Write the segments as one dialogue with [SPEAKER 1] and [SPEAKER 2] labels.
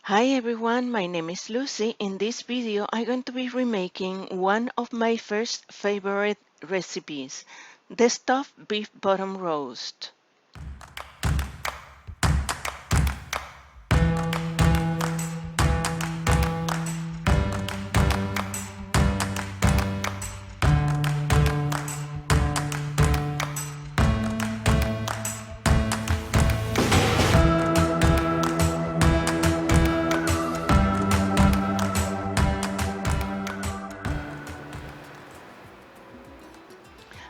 [SPEAKER 1] Hi everyone, my name is Lucy. In this video, I'm going to be remaking one of my first favorite recipes, the stuffed beef bottom roast.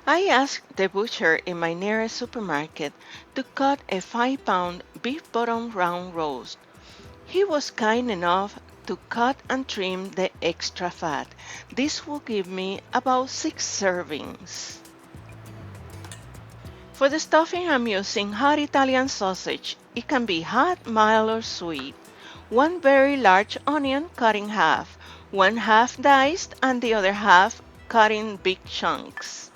[SPEAKER 1] I asked the butcher in my nearest supermarket to cut a 5-pound beef bottom round roast. He was kind enough to cut and trim the extra fat. This will give me about 6 servings. For the stuffing, I'm using hot Italian sausage. It can be hot, mild, or sweet. One very large onion cut in half, one half diced and the other half cut in big chunks.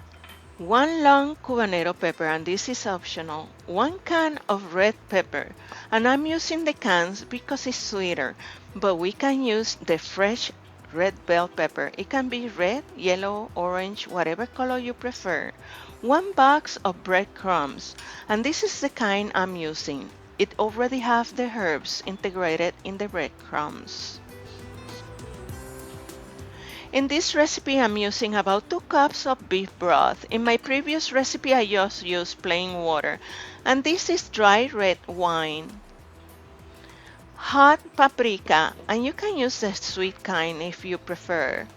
[SPEAKER 1] One long Cubanero pepper, and this is optional. One can of red pepper, and I'm using the cans because it's sweeter, but we can use the fresh red bell pepper. It can be red, yellow, orange, whatever color you prefer. One box of breadcrumbs, and this is the kind I'm using. It already has the herbs integrated in the breadcrumbs. In this recipe, I'm using about 2 cups of beef broth. In my previous recipe, I just used plain water. And this is dry red wine. Hot paprika, and you can use the sweet kind if you prefer.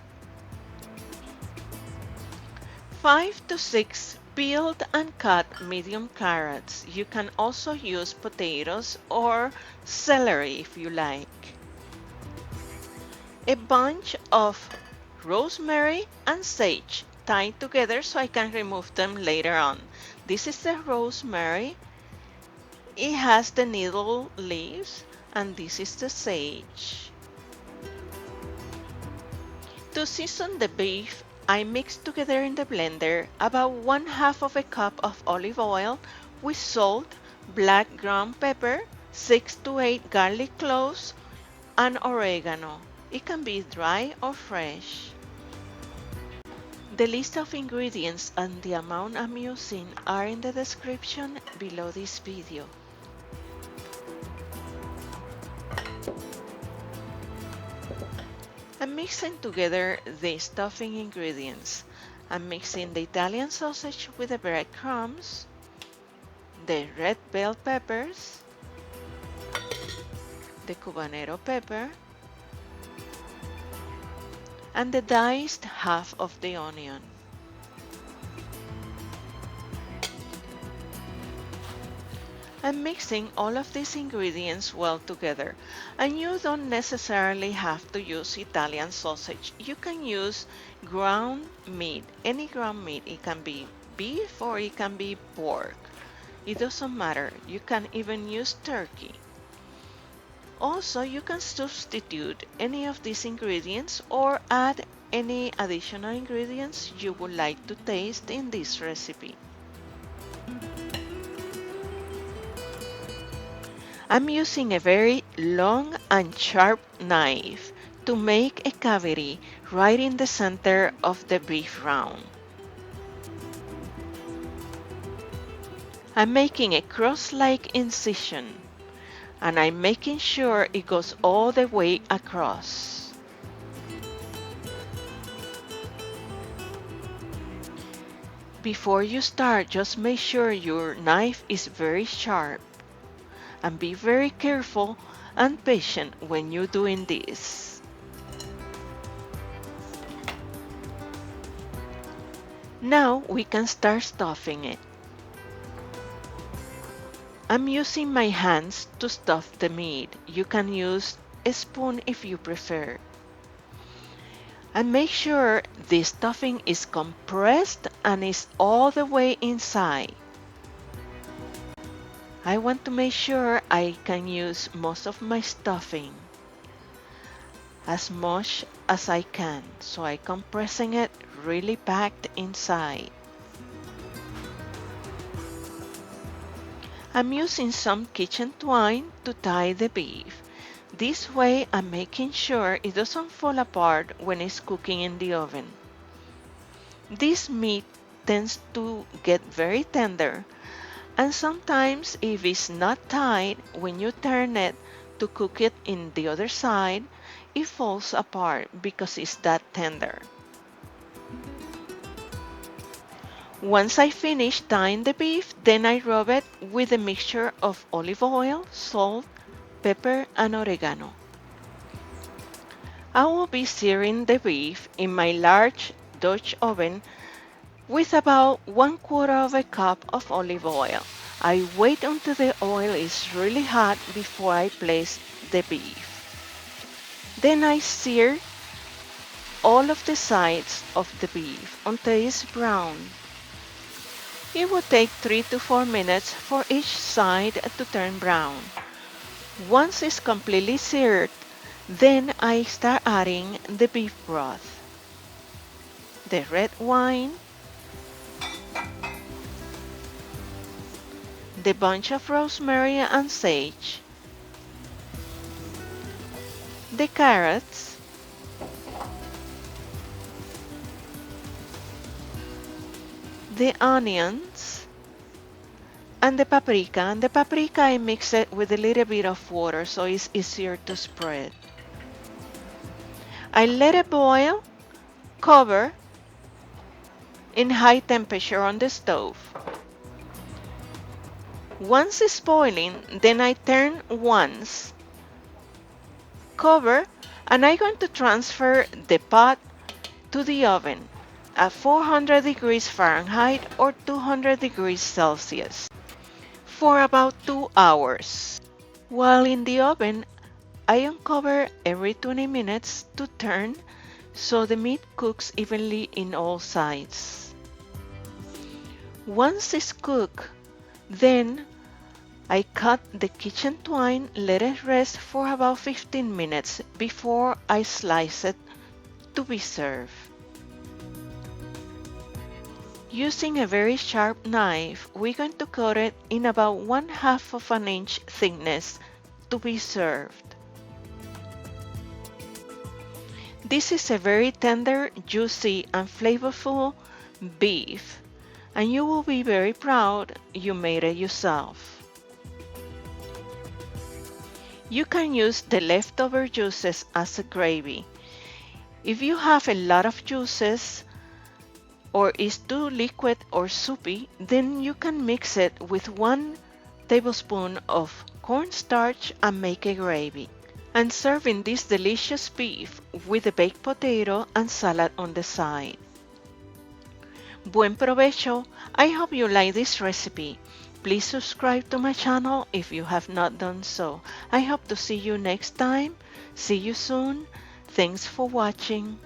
[SPEAKER 1] 5 to 6 peeled and cut medium carrots. You can also use potatoes or celery if you like. A bunch of rosemary and sage tied together so I can remove them later on. This is the rosemary. It has the needle leaves, and this is the sage. To season the beef, I mix together in the blender about 1/2 of a cup of olive oil with salt, black ground pepper, 6 to 8 garlic cloves, and oregano. It can be dry or fresh. The list of ingredients and the amount I'm using are in the description below this video. I'm mixing together the stuffing ingredients. I'm mixing the Italian sausage with the breadcrumbs, the red bell peppers, the Cubanero pepper, and the diced half of the onion. I'm mixing all of these ingredients well together, and you don't necessarily have to use Italian sausage. You can use ground meat, any ground meat. It can be beef or it can be pork. It doesn't matter. You can even use turkey. Also, you can substitute any of these ingredients or add any additional ingredients you would like to taste in this recipe. I'm using a very long and sharp knife to make a cavity right in the center of the beef round. I'm making a cross-like incision, and I'm making sure it goes all the way across. Before you start, just make sure your knife is very sharp. And be very careful and patient when you're doing this. Now we can start stuffing it. I'm using my hands to stuff the meat. You can use a spoon if you prefer. And make sure the stuffing is compressed and is all the way inside. I want to make sure I can use most of my stuffing as much as I can, so I'm compressing it really packed inside. I'm using some kitchen twine to tie the beef. This way I'm making sure it doesn't fall apart when it's cooking in the oven. This meat tends to get very tender, and sometimes if it's not tight, when you turn it to cook it in the other side, it falls apart because it's that tender. Once I finish tying the beef, then I rub it with a mixture of olive oil, salt, pepper, and oregano. I will be searing the beef in my large Dutch oven with about 1/4 of a cup of olive oil. I wait until the oil is really hot before I place the beef. Then I sear all of the sides of the beef until it's brown. It will take 3 to 4 minutes for each side to turn brown. Once it's completely seared, then I start adding the beef broth, the red wine, the bunch of rosemary and sage, the carrots, the onions, and the paprika. And the paprika I mix it with a little bit of water so it's easier to spread. I let it boil, cover, in high temperature on the stove. Once it's boiling, then I turn once, cover, and I'm going to transfer the pot to the oven at 400 degrees Fahrenheit or 200 degrees Celsius for about 2 hours. While in the oven, I uncover every 20 minutes to turn so the meat cooks evenly in all sides. Once it's cooked, then I cut the kitchen twine, let it rest for about 15 minutes before I slice it to be served. Using a very sharp knife, we're going to cut it in about 1/2 of an inch thickness to be served. This is a very tender, juicy, and flavorful beef, and you will be very proud you made it yourself. You can use the leftover juices as a gravy. If you have a lot of juices or is too liquid or soupy, then you can mix it with 1 tablespoon of cornstarch and make a gravy. And serving this delicious beef with a baked potato and salad on the side. Buen provecho! I hope you like this recipe. Please subscribe to my channel if you have not done so. I hope to see you next time. See you soon. Thanks for watching.